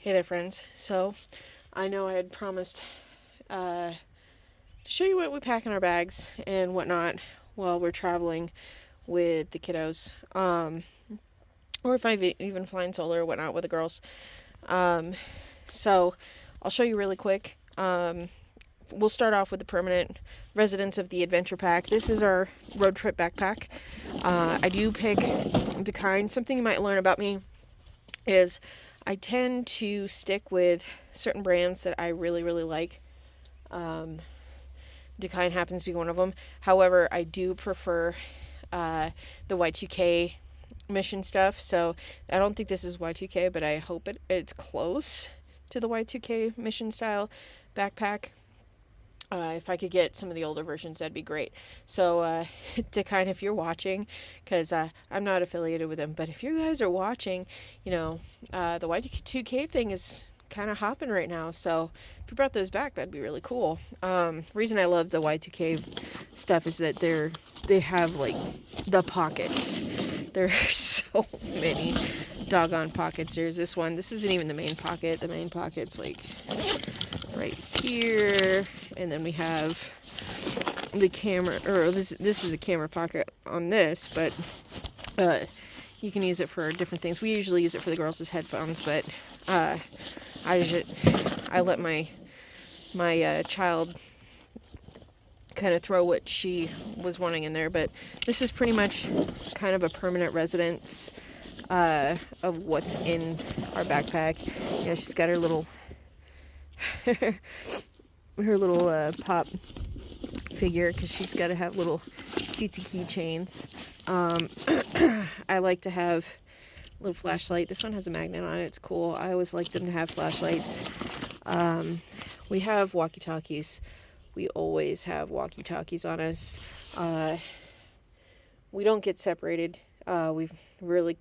Hey there, friends. So, I know I had promised to show you what we pack in our bags and whatnot while we're traveling with the kiddos, or if I've even flying solo or whatnot with the girls. So, I'll show you really quick. We'll start off with the permanent residents of the adventure pack. This is our road trip backpack. I do pick the kind. Something you might learn about me is I tend to stick with certain brands that I really, really like. Decline happens to be one of them. However, I do prefer the Y2K mission stuff. So I don't think this is Y2K, but I hope it's close to the Y2K mission style backpack. If I could get some of the older versions, that'd be great. So, Decline, if you're watching, because I'm not affiliated with them, but if you guys are watching, the Y2K thing is kind of hopping right now. So, if you brought those back, that'd be really cool. Reason I love the Y2K stuff is that they have like the pockets. There's so many doggone pockets. There's this one. This isn't even the main pocket. The main pocket's like right here, and then we have the camera, or this is a camera pocket on this, but you can use it for different things. We usually use it for the girls as headphones, but I let my child kind of throw what she was wanting in there. But this is pretty much kind of a permanent residence of what's in our backpack. She's got her little pop figure, because she's got to have little cutesy keychains. I like to have a little flashlight. This one has a magnet on it. It's cool. I always like them to have flashlights. We have walkie-talkies. We always have walkie-talkies on us. We don't get separated. We've really,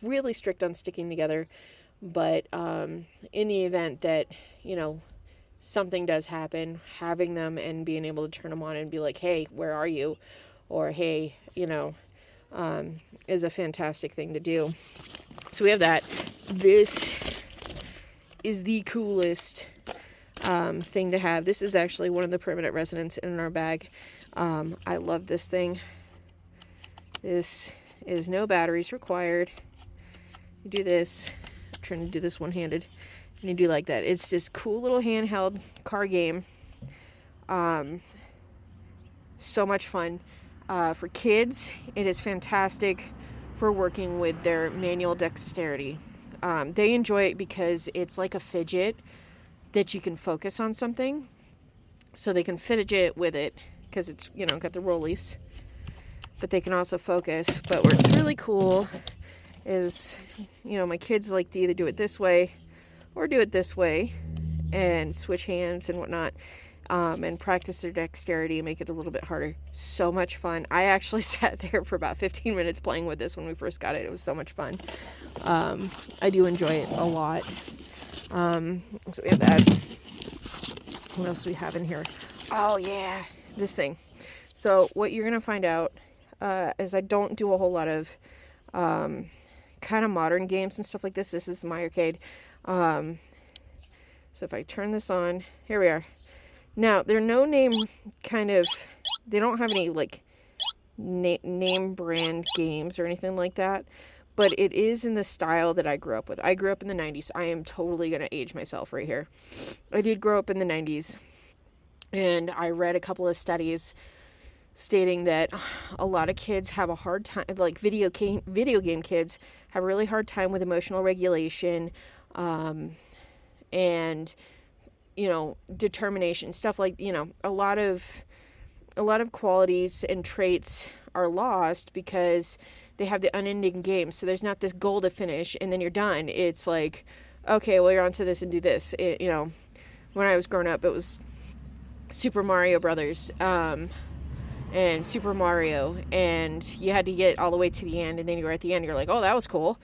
really strict on sticking together. But in the event that, something does happen, having them and being able to turn them on and be like, hey, where are you? Or, hey, is a fantastic thing to do. So we have that. This is the coolest thing to have. This is actually one of the permanent residents in our bag. I love this thing. This is no batteries required. You do this. I'm trying to do this one-handed. And you do like that. It's this cool little handheld car game. So much fun. For kids, it is fantastic for working with their manual dexterity. They enjoy it because it's like a fidget that you can focus on something. So they can fidget with it because it's, got the rollies. But they can also focus. But where it's really cool is, my kids like to either do it this way or do it this way and switch hands and whatnot, and practice their dexterity and make it a little bit harder. So much fun. I actually sat there for about 15 minutes playing with this when we first got it. It was so much fun. I do enjoy it a lot. So we have that. What else do we have in here? Oh yeah, this thing. So what you're going to find out is I don't do a whole lot of kind of modern games and stuff like this. This is my arcade. So if I turn this on, here we are. Now, they're no name they don't have any like name brand games or anything like that, but it is in the style that I grew up with. I grew up in the 90s. I am totally going to age myself right here. I did grow up in the 90s, and I read a couple of studies stating that a lot of kids have a hard time, like video game kids have a really hard time with emotional regulation, and determination, stuff like, a lot of qualities and traits are lost because they have the unending game. So there's not this goal to finish and then you're done. It's like, okay, well, you're onto this and do this. When I was growing up, it was Super Mario Brothers, and Super Mario, and you had to get all the way to the end, and then you were at the end, you're like, oh, that was cool.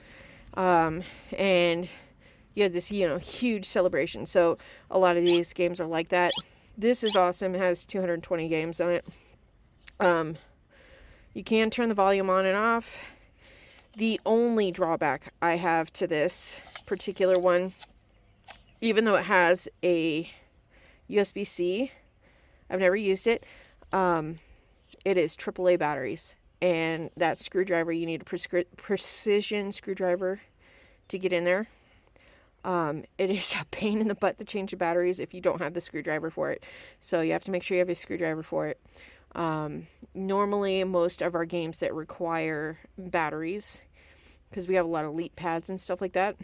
And you had this, huge celebration. So a lot of these games are like that. This is awesome. It has 220 games on it. You can turn the volume on and off. The only drawback I have to this particular one even though it has a USB-C, I've never used it. It is AAA batteries, and that screwdriver, you need a precision screwdriver to get in there. It is a pain in the butt to change the batteries if you don't have the screwdriver for it. So you have to make sure you have a screwdriver for it. Normally, most of our games that require batteries, because we have a lot of elite pads and stuff like that,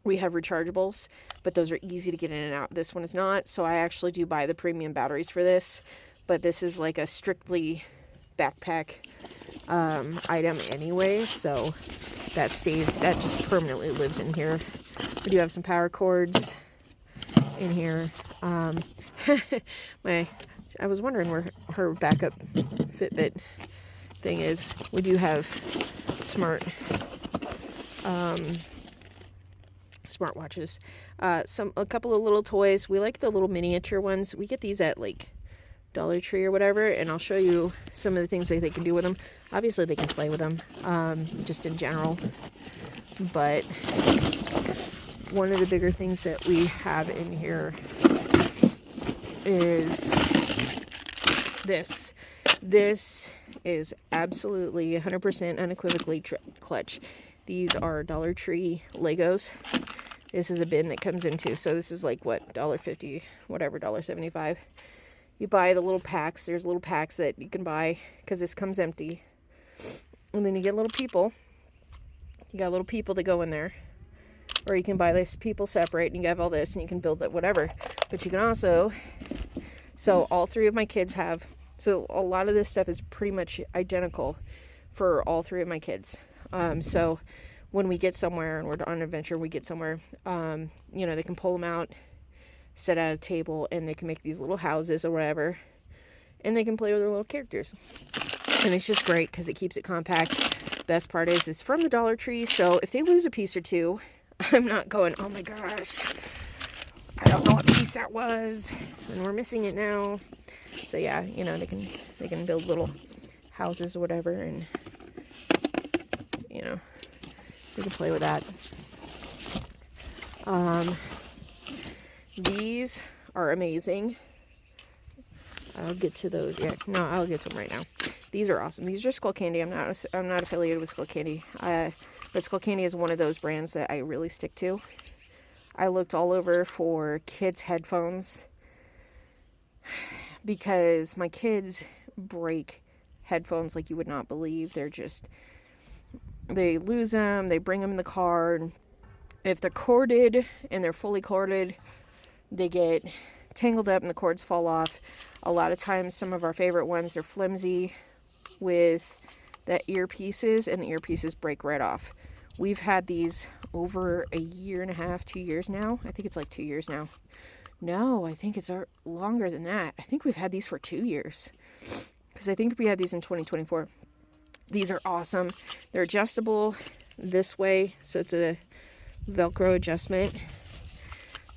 we have rechargeables, but those are easy to get in and out. This one is not, so I actually do buy the premium batteries for this, but this is like a strictly backpack item anyway, so that just permanently lives in here. We do have some power cords in here. I was wondering where her backup Fitbit thing is. We do have smartwatches. A couple of little toys. We like the little miniature ones. We get these at like Dollar Tree or whatever, and I'll show you some of the things that they can do with them. Obviously they can play with them, just in general, but one of the bigger things that we have in here is this. This is absolutely 100% unequivocally clutch. These are Dollar Tree Legos. This is a bin that comes into, so this is like what, $1.50, whatever, $1.75. You buy the little packs. There's little packs that you can buy because this comes empty. And then you get little people. You got little people that go in there. Or you can buy this people separate and you have all this and you can build it, whatever. But you can also, so all three of my kids have, so a lot of this stuff is pretty much identical for all three of my kids. So when we get somewhere and we're on an adventure, we get somewhere, they can pull them out, set at a table, and they can make these little houses or whatever, and they can play with their little characters. And it's just great because it keeps it compact. Best part is it's from the Dollar Tree, so if they lose a piece or two, I'm not going, oh my gosh, I don't know what piece that was, and we're missing it now. So yeah, they can build little houses or whatever, and they can play with that. These are amazing. I'll get to those. Yeah, no, I'll get to them right now. These are awesome. These are Skull Candy. I'm not affiliated with Skull Candy. But Skull Candy is one of those brands that I really stick to. I looked all over for kids' headphones because my kids break headphones like you would not believe. They lose them, they bring them in the car, and if they're corded and they're fully corded, they get tangled up and the cords fall off. A lot of times, some of our favorite ones are flimsy with the earpieces, and the earpieces break right off. We've had these over a year and a half, 2 years now. I think it's like 2 years now. No, I think it's longer than that. I think we've had these for 2 years, because I think we had these in 2024. These are awesome. They're adjustable this way, so it's a Velcro adjustment.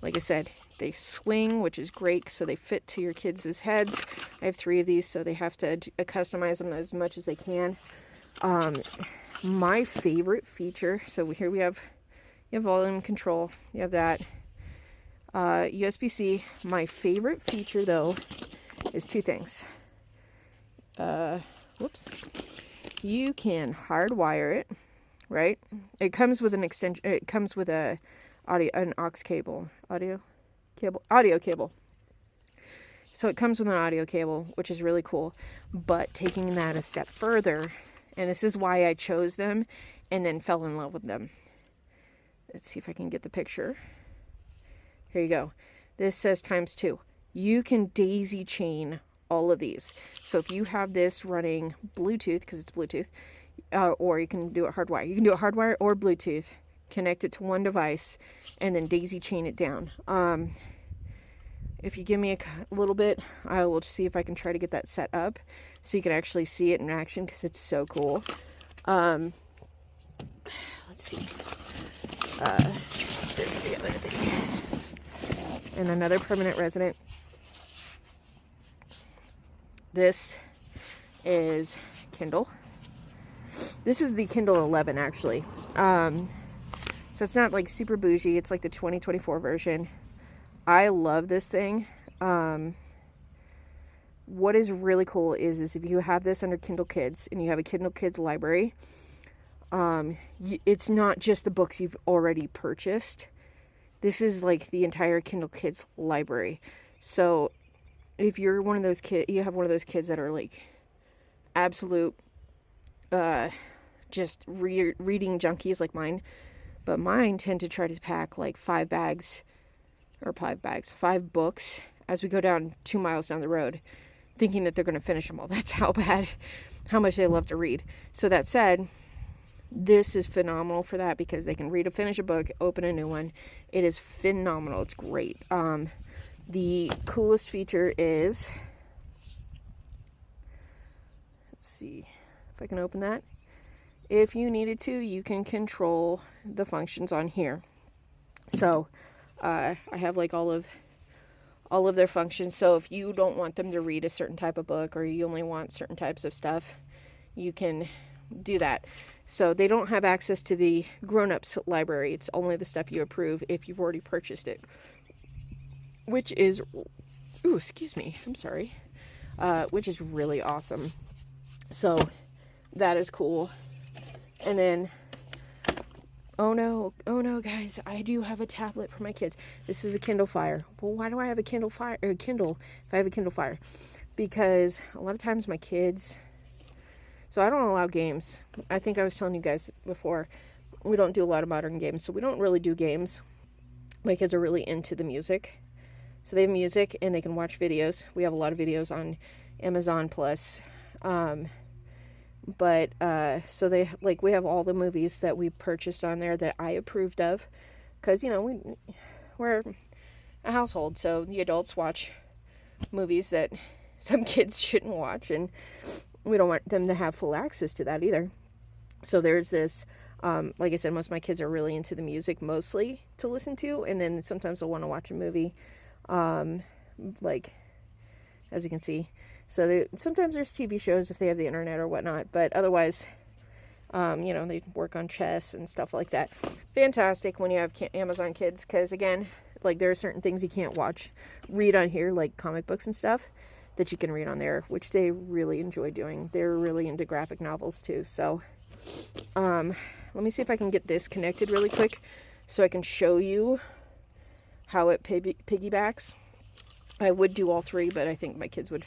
Like I said, they swing, which is great, so they fit to your kids' heads. I have 3 of these, so they have to customize them as much as they can. My favorite feature, so here you have volume control. You have that. USB-C. My favorite feature, though, is 2 things. You can hardwire it, right? It comes with an extension. It comes with an aux cable, audio cable. So it comes with an audio cable, which is really cool. But taking that a step further, and this is why I chose them and then fell in love with them. Let's see if I can get the picture. Here you go. This says ×2. You can daisy chain all of these. So if you have this running Bluetooth, because it's Bluetooth, or you can do it hardwire. You can do it hardwire or Bluetooth. Connect it to one device and then daisy chain it down. If you give me a little bit, I will see if I can try to get that set up so you can actually see it in action, because it's so cool. Let's see. There's the other thing. And another permanent resident. This is Kindle. This is the Kindle 11, actually. So it's not like super bougie. It's like the 2024 version. I love this thing. What is really cool is if you have this under Kindle Kids and you have a Kindle Kids library, it's not just the books you've already purchased. This is like the entire Kindle Kids library. So if you're one of those kids, you have one of those kids that are like absolute, just reading junkies like mine, but mine tend to try to pack like 5 books as we go down 2 miles down the road, thinking that they're going to finish them all. That's how much they love to read. So that said, this is phenomenal for that because they can finish a book, open a new one. It is phenomenal. It's great. The coolest feature is, let's see if I can open that. If you needed to, you can control the functions on here. So I have like all of their functions. So if you don't want them to read a certain type of book, or you only want certain types of stuff, you can do that. So they don't have access to the grown-ups library. It's only the stuff you approve if you've already purchased it, which is, excuse me, I'm sorry, which is really awesome. So that is cool. And then, oh no, guys, I do have a tablet for my kids. This is a Kindle Fire. Well, why do I have a Kindle Fire, or Kindle, if I have a Kindle Fire? Because a lot of times my kids, so I don't allow games. I think I was telling you guys before, we don't do a lot of modern games, so we don't really do games. My kids are really into the music. So they have music and they can watch videos. We have a lot of videos on Amazon Plus. So they, like, we have all the movies that we purchased on there that I approved of. Because, you know, we're a household, so the adults watch movies that some kids shouldn't watch, and we don't want them to have full access to that either. So there's this, like I said, most of my kids are really into the music mostly to listen to, and then sometimes they'll want to watch a movie, like, as you can see. So sometimes there's TV shows if they have the internet or whatnot, but otherwise, you know, they work on chess and stuff like that. Fantastic when you have Amazon Kids, because again, like, there are certain things you can't read on here, like comic books and stuff, that you can read on there, which they really enjoy doing. They're really into graphic novels too. So, let me see if I can get this connected really quick so I can show you how it piggybacks. I would do all 3, but I think my kids would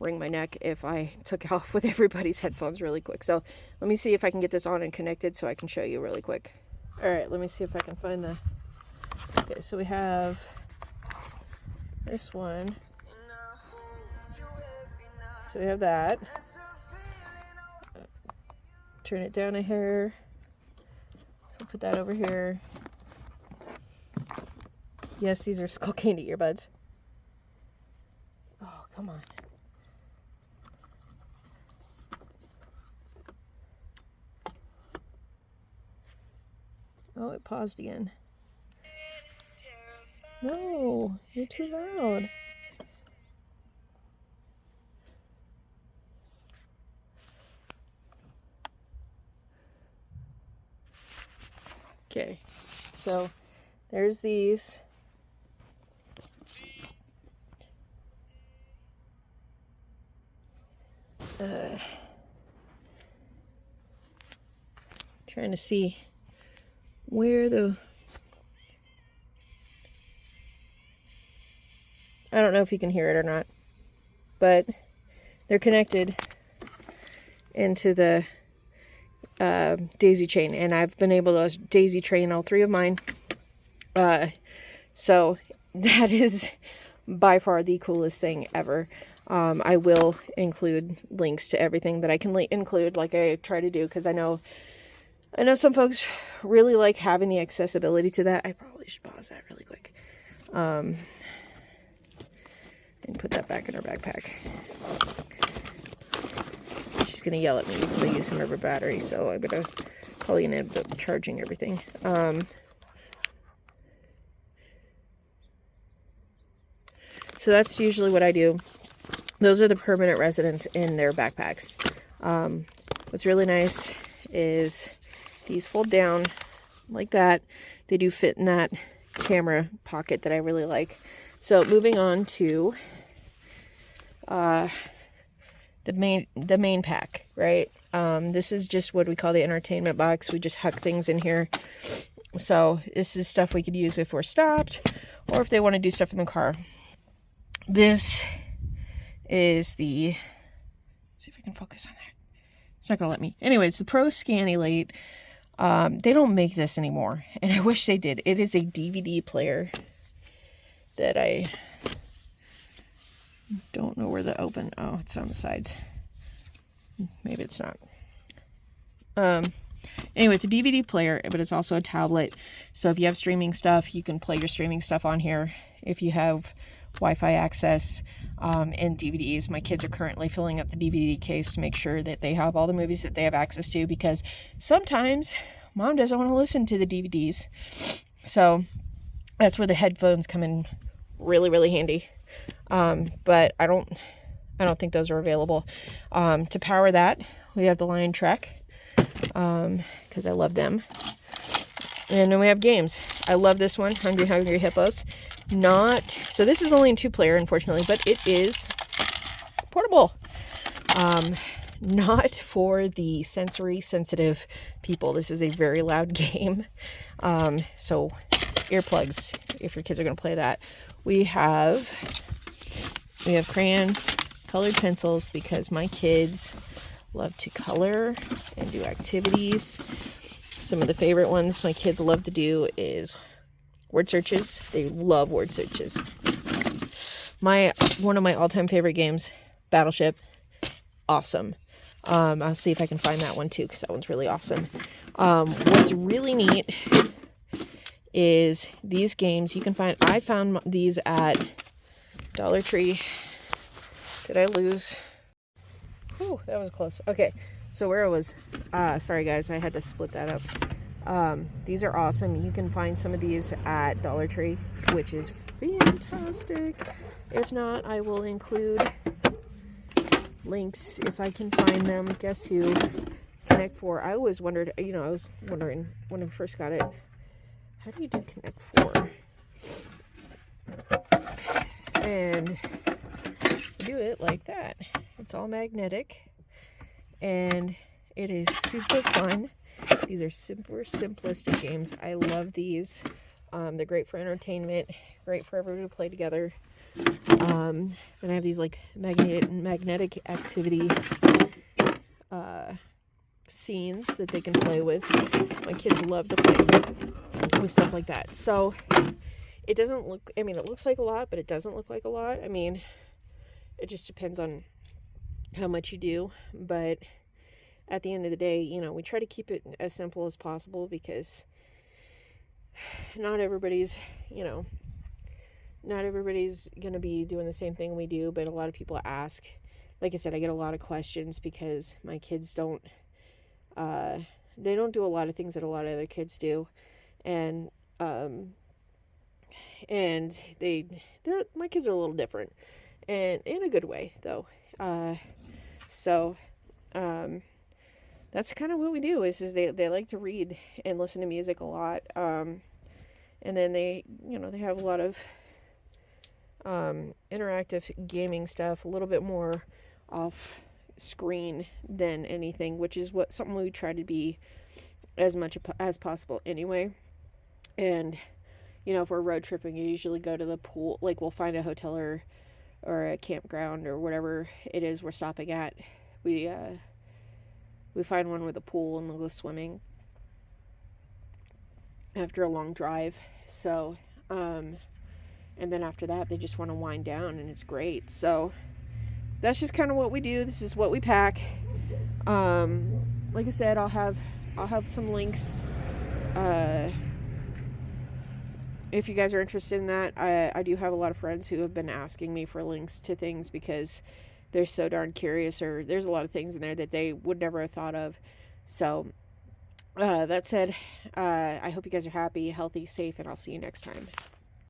wring my neck if I took off with everybody's headphones really quick. So let me see if I can get this on and connected so I can show you really quick. All right, let me see if I can find okay, so we have this one. So we have that. Turn it down a hair. So put that over here. Yes, these are Skull Candy earbuds. Oh, come on. Oh, it paused again. No, you're too loud. Okay, so there's these. Trying to see where I don't know if you can hear it or not, but they're connected into the daisy chain, and I've been able to daisy chain all 3 of mine. So that is by far the coolest thing ever. I will include links to everything that I can include, like I try to do, because I know some folks really like having the accessibility to that. I probably should pause that really quick. And put that back in her backpack. She's going to yell at me because I used some of her battery, so I'm probably going to end up charging everything. So that's usually what I do. Those are the permanent residents in their backpacks. What's really nice is these fold down like that. They do fit in that camera pocket that I really like. So moving on to the main pack, right? This is just what we call the entertainment box. We just huck things in here. So this is stuff we could use if we're stopped or if they want to do stuff in the car. This is the, let's see if I can focus on that. It's not gonna let me. Anyway, it's the Pro Scanulate. They don't make this anymore, and I wish they did. It is a DVD player that I don't know where the open. Oh, it's on the sides. Maybe it's not. Anyway, it's a DVD player, but it's also a tablet. So if you have streaming stuff, you can play your streaming stuff on here. If you have Wi-Fi access and DVDs, my kids are currently filling up the DVD case to make sure that they have all the movies that they have access to, because sometimes mom doesn't want to listen to the DVDs. So that's where the headphones come in really, really handy. But I don't think those are available. To power that, we have the Lion Trek, because I love them. And then we have games. I love this one, Hungry Hungry Hippos. So this is only in 2-player, unfortunately, but it is portable. Not for the sensory sensitive people. This is a very loud game. So earplugs if your kids are going to play that. We have crayons, colored pencils, because my kids love to color and do activities. Some of the favorite ones my kids love to do is word searches. They love word searches. One of my all-time favorite games, Battleship. Awesome. I'll see if I can find that one too, because that one's really awesome. What's really neat is these games you can find. I found these at Dollar Tree. Did I lose? Whew, that was close. Okay, so where it was, sorry guys, I had to split that up. These are awesome. You can find some of these at Dollar Tree, which is fantastic. If not, I will include links if I can find them. Guess who? Connect 4. I always wondered, I was wondering when I first got it, how do you do Connect 4? And do it like that. It's all magnetic, and it is super fun. These are super simplistic games. I love these. They're great for entertainment, great for everybody to play together. And I have these like magnetic activity scenes that they can play with. My kids love to play with stuff like that. So it doesn't look, it looks like a lot, but it doesn't look like a lot. It just depends on how much you do. But at the end of the day, we try to keep it as simple as possible, because not everybody's going to be doing the same thing we do. But a lot of people ask, like I said, I get a lot of questions because my kids don't do a lot of things that a lot of other kids do. And my kids are a little different, and in a good way though. That's kind of what we do is they like to read and listen to music a lot. And then they have a lot of interactive gaming stuff, a little bit more off screen than anything, which is something we try to be as much as possible anyway. And if we're road tripping, we usually go to the pool. Like, we'll find a hotel or a campground or whatever it is we're stopping at. We find one with a pool, and we'll go swimming after a long drive. So, and then after that, they just want to wind down, and it's great. So that's just kind of what we do. This is what we pack. Like I said, I'll have some links. If you guys are interested in that, I do have a lot of friends who have been asking me for links to things because they're so darn curious, or there's a lot of things in there that they would never have thought of. So, that said, I hope you guys are happy, healthy, safe, and I'll see you next time.